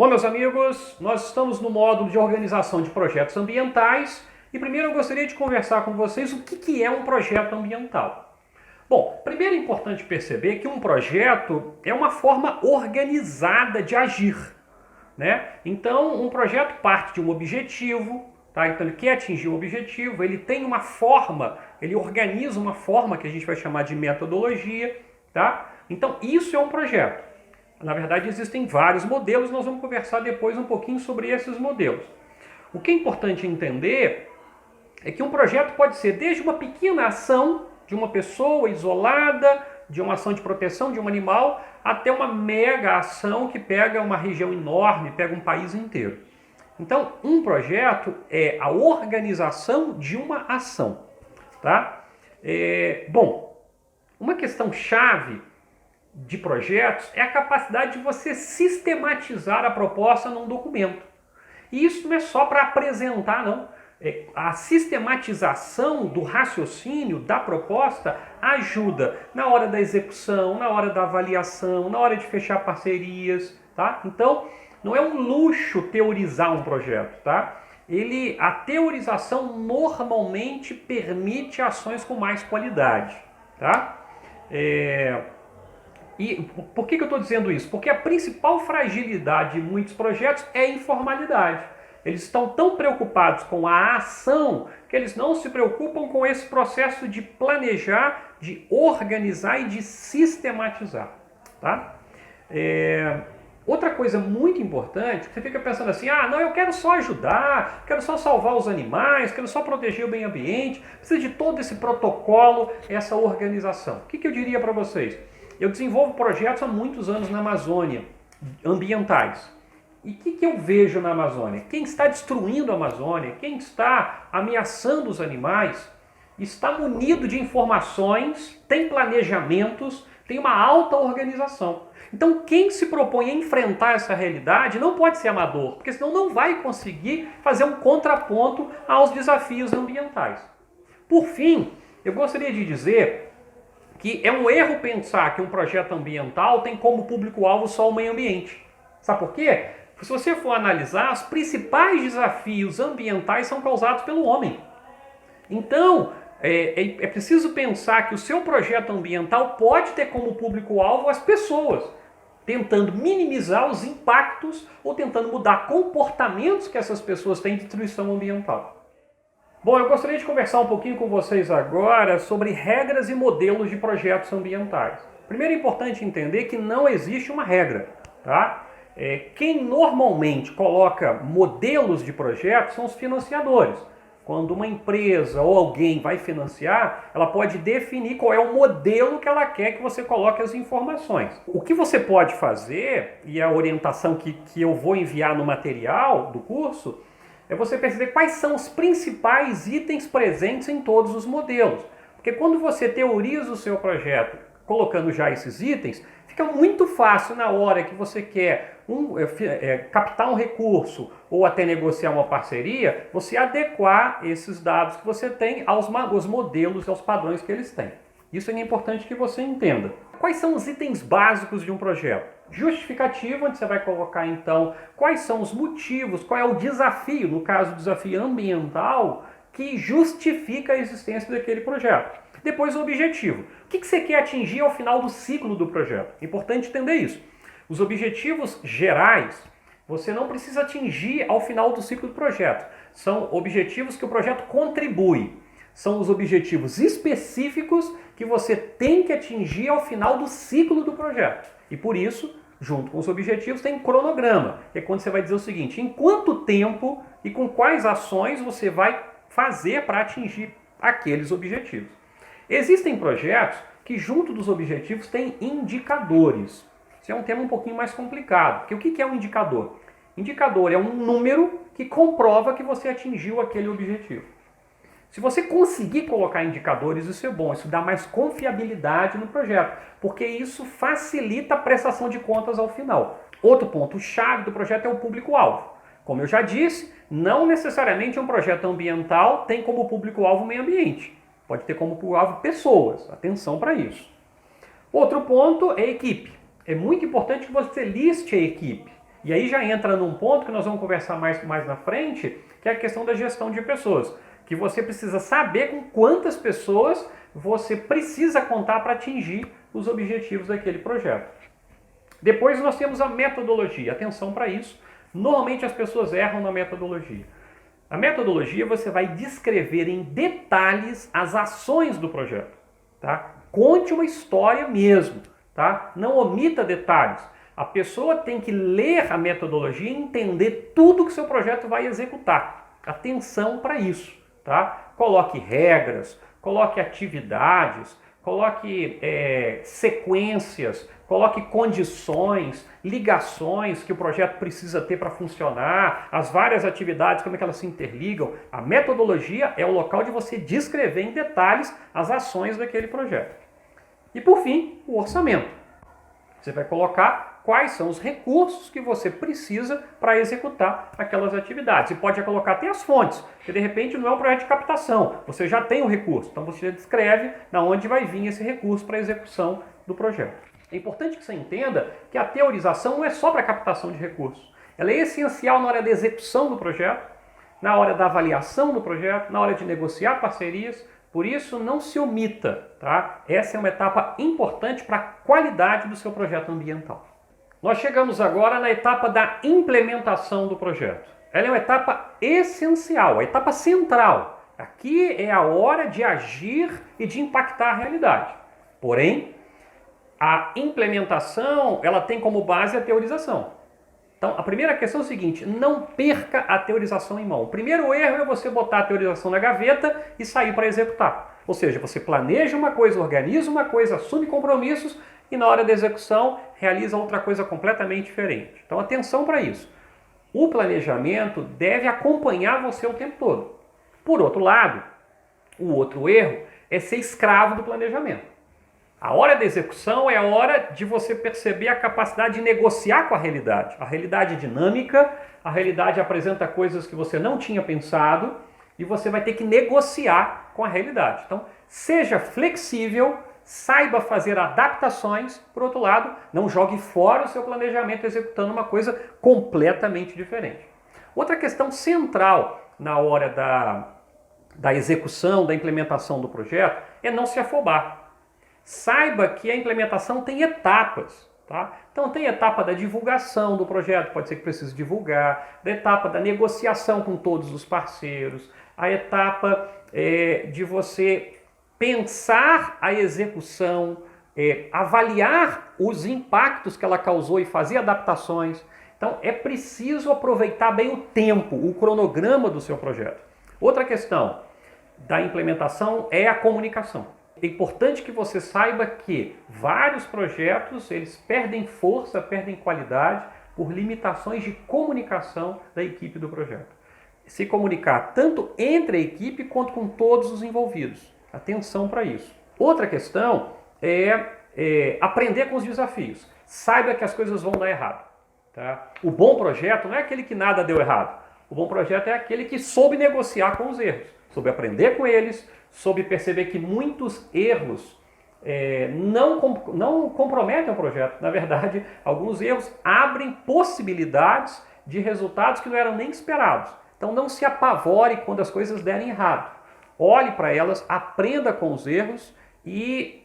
Bom, meus amigos, nós estamos no módulo de organização de projetos ambientais e primeiro eu gostaria de conversar com vocês o que é um projeto ambiental. Bom, primeiro é importante perceber que um projeto é uma forma organizada de agir, né? Então, um projeto parte de um objetivo, tá? Então ele quer atingir um objetivo, ele tem uma forma, ele organiza uma forma que a gente vai chamar de metodologia, tá? Então, isso é um projeto. Na verdade, existem vários modelos, nós vamos conversar depois um pouquinho sobre esses modelos. O que é importante entender é que um projeto pode ser desde uma pequena ação de uma pessoa isolada, de uma ação de proteção de um animal, até uma mega ação que pega uma região enorme, pega um país inteiro. Então, um projeto é a organização de uma ação, tá? Bom, uma questão chave de projetos é a capacidade de você sistematizar a proposta num documento. E isso não é só para apresentar, não. A sistematização do raciocínio da proposta ajuda na hora da execução, na hora da avaliação, na hora de fechar parcerias, tá? Então, não é um luxo teorizar um projeto, tá? A teorização normalmente permite ações com mais qualidade, tá? E por que eu estou dizendo isso? Porque a principal fragilidade de muitos projetos é a informalidade. Eles estão tão preocupados com a ação que eles não se preocupam com esse processo de planejar, de organizar e de sistematizar. Tá? Outra coisa muito importante, você fica pensando assim, não, eu quero só ajudar, quero só salvar os animais, quero só proteger o meio ambiente, precisa de todo esse protocolo, essa organização. O que eu diria para vocês? Eu desenvolvo projetos há muitos anos na Amazônia, ambientais. E o que eu vejo na Amazônia? Quem está destruindo a Amazônia, quem está ameaçando os animais, está munido de informações, tem planejamentos, tem uma alta organização. Então quem se propõe a enfrentar essa realidade não pode ser amador, porque senão não vai conseguir fazer um contraponto aos desafios ambientais. Por fim, eu gostaria de dizer que é um erro pensar que um projeto ambiental tem como público-alvo só o meio ambiente. Sabe por quê? Se você for analisar, os principais desafios ambientais são causados pelo homem. Então, é preciso pensar que o seu projeto ambiental pode ter como público-alvo as pessoas, tentando minimizar os impactos ou tentando mudar comportamentos que essas pessoas têm de destruição ambiental. Bom, eu gostaria de conversar um pouquinho com vocês agora sobre regras e modelos de projetos ambientais. Primeiro é importante entender que não existe uma regra, tá? Quem normalmente coloca modelos de projetos são os financiadores. Quando uma empresa ou alguém vai financiar, ela pode definir qual é o modelo que ela quer que você coloque as informações. O que você pode fazer, e a orientação que eu vou enviar no material do curso, é você perceber quais são os principais itens presentes em todos os modelos. Porque quando você teoriza o seu projeto colocando já esses itens, fica muito fácil na hora que você quer captar um recurso ou até negociar uma parceria, você adequar esses dados que você tem aos modelos e aos padrões que eles têm. Isso é importante que você entenda. Quais são os itens básicos de um projeto? Justificativa, onde você vai colocar então quais são os motivos, qual é o desafio, no caso o desafio ambiental, que justifica a existência daquele projeto. Depois o objetivo. O que você quer atingir ao final do ciclo do projeto? É importante entender isso. Os objetivos gerais, você não precisa atingir ao final do ciclo do projeto. São objetivos que o projeto contribui. São os objetivos específicos que você tem que atingir ao final do ciclo do projeto. E por isso, junto com os objetivos, tem um cronograma. Que é quando você vai dizer o seguinte, em quanto tempo e com quais ações você vai fazer para atingir aqueles objetivos. Existem projetos que junto dos objetivos têm indicadores. Isso é um tema um pouquinho mais complicado. Porque o que é um indicador? Indicador é um número que comprova que você atingiu aquele objetivo. Se você conseguir colocar indicadores, isso é bom, isso dá mais confiabilidade no projeto, porque isso facilita a prestação de contas ao final. Outro ponto-chave do projeto é o público-alvo. Como eu já disse, não necessariamente um projeto ambiental tem como público-alvo o meio ambiente. Pode ter como público-alvo pessoas, atenção para isso. Outro ponto é equipe. É muito importante que você liste a equipe. E aí já entra num ponto que nós vamos conversar mais na frente, que é a questão da gestão de pessoas. Que você precisa saber com quantas pessoas você precisa contar para atingir os objetivos daquele projeto. Depois nós temos a metodologia. Atenção para isso. Normalmente as pessoas erram na metodologia. A metodologia você vai descrever em detalhes as ações do projeto. Tá? Conte uma história mesmo. Tá? Não omita detalhes. A pessoa tem que ler a metodologia e entender tudo que o seu projeto vai executar. Atenção para isso. Tá? Coloque regras, coloque atividades, coloque sequências, coloque condições, ligações que o projeto precisa ter para funcionar, as várias atividades, como é que elas se interligam. A metodologia é o local de você descrever em detalhes as ações daquele projeto. E por fim, o orçamento. Você vai colocar quais são os recursos que você precisa para executar aquelas atividades. E pode colocar até as fontes, porque de repente não é um projeto de captação, você já tem o recurso, então você descreve de onde vai vir esse recurso para a execução do projeto. É importante que você entenda que a teorização não é só para captação de recursos, ela é essencial na hora da execução do projeto, na hora da avaliação do projeto, na hora de negociar parcerias. Por isso, não se omita, tá? Essa é uma etapa importante para a qualidade do seu projeto ambiental. Nós chegamos agora na etapa da implementação do projeto. Ela é uma etapa essencial, a etapa central. Aqui é a hora de agir e de impactar a realidade. Porém, a implementação ela tem como base a teorização. Então, a primeira questão é o seguinte, não perca a teorização em mão. O primeiro erro é você botar a teorização na gaveta e sair para executar. Ou seja, você planeja uma coisa, organiza uma coisa, assume compromissos e na hora da execução realiza outra coisa completamente diferente. Então, atenção para isso. O planejamento deve acompanhar você o tempo todo. Por outro lado, o outro erro é ser escravo do planejamento. A hora da execução é a hora de você perceber a capacidade de negociar com a realidade. A realidade é dinâmica, a realidade apresenta coisas que você não tinha pensado e você vai ter que negociar com a realidade. Então, seja flexível, saiba fazer adaptações. Por outro lado, não jogue fora o seu planejamento executando uma coisa completamente diferente. Outra questão central na hora da execução, da implementação do projeto é não se afobar. Saiba que a implementação tem etapas, tá? Então tem a etapa da divulgação do projeto, pode ser que precise divulgar, da etapa da negociação com todos os parceiros, a etapa de você pensar a execução, avaliar os impactos que ela causou e fazer adaptações. Então é preciso aproveitar bem o tempo, o cronograma do seu projeto. Outra questão da implementação é a comunicação. É importante que você saiba que vários projetos eles perdem força, perdem qualidade por limitações de comunicação da equipe do projeto. Se comunicar tanto entre a equipe quanto com todos os envolvidos. Atenção para isso. Outra questão é aprender com os desafios. Saiba que as coisas vão dar errado. Tá? O bom projeto não é aquele que nada deu errado. O bom projeto é aquele que soube negociar com os erros, soube aprender com eles, soube perceber que muitos erros não comprometem o projeto. Na verdade, alguns erros abrem possibilidades de resultados que não eram nem esperados. Então não se apavore quando as coisas derem errado. Olhe para elas, aprenda com os erros e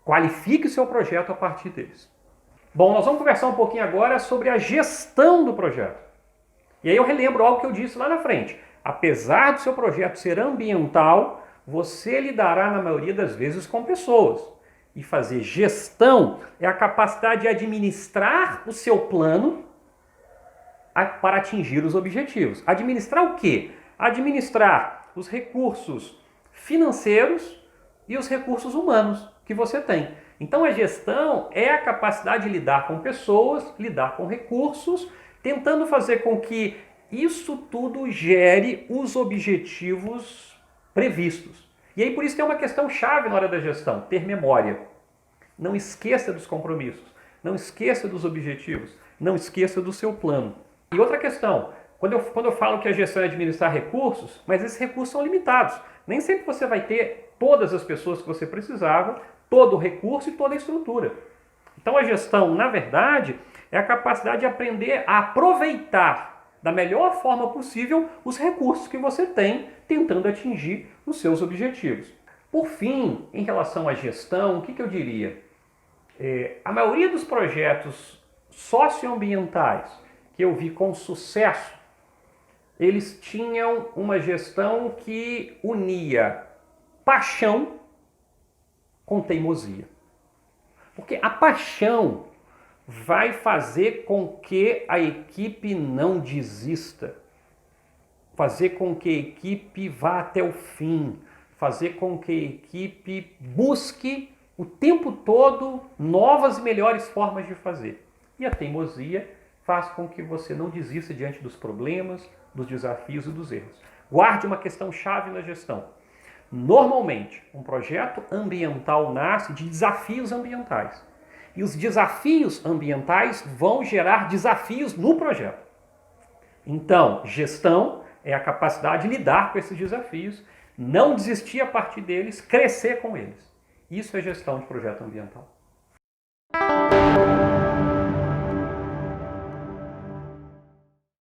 qualifique o seu projeto a partir deles. Bom, nós vamos conversar um pouquinho agora sobre a gestão do projeto. E aí eu relembro algo que eu disse lá na frente. Apesar do seu projeto ser ambiental, você lidará na maioria das vezes com pessoas. E fazer gestão é a capacidade de administrar o seu plano para atingir os objetivos. Administrar o quê? Administrar os recursos financeiros e os recursos humanos que você tem. Então a gestão é a capacidade de lidar com pessoas, lidar com recursos, tentando fazer com que isso tudo gere os objetivos previstos. E aí por isso que é uma questão chave na hora da gestão, ter memória. Não esqueça dos compromissos, não esqueça dos objetivos, não esqueça do seu plano. E outra questão, quando eu falo que a gestão é administrar recursos, mas esses recursos são limitados. Nem sempre você vai ter todas as pessoas que você precisava, todo o recurso e toda a estrutura. Então a gestão, na verdade, é a capacidade de aprender a aproveitar da melhor forma possível os recursos que você tem, tentando atingir os seus objetivos. Por fim, em relação à gestão, o que eu diria? A maioria dos projetos socioambientais que eu vi com sucesso, eles tinham uma gestão que unia paixão com teimosia. Porque a paixão vai fazer com que a equipe não desista, fazer com que a equipe vá até o fim, fazer com que a equipe busque o tempo todo novas e melhores formas de fazer. E a teimosia faz com que você não desista diante dos problemas, dos desafios e dos erros. Guarde uma questão chave na gestão. Normalmente, um projeto ambiental nasce de desafios ambientais. E os desafios ambientais vão gerar desafios no projeto. Então, gestão é a capacidade de lidar com esses desafios, não desistir a partir deles, crescer com eles. Isso é gestão de projeto ambiental.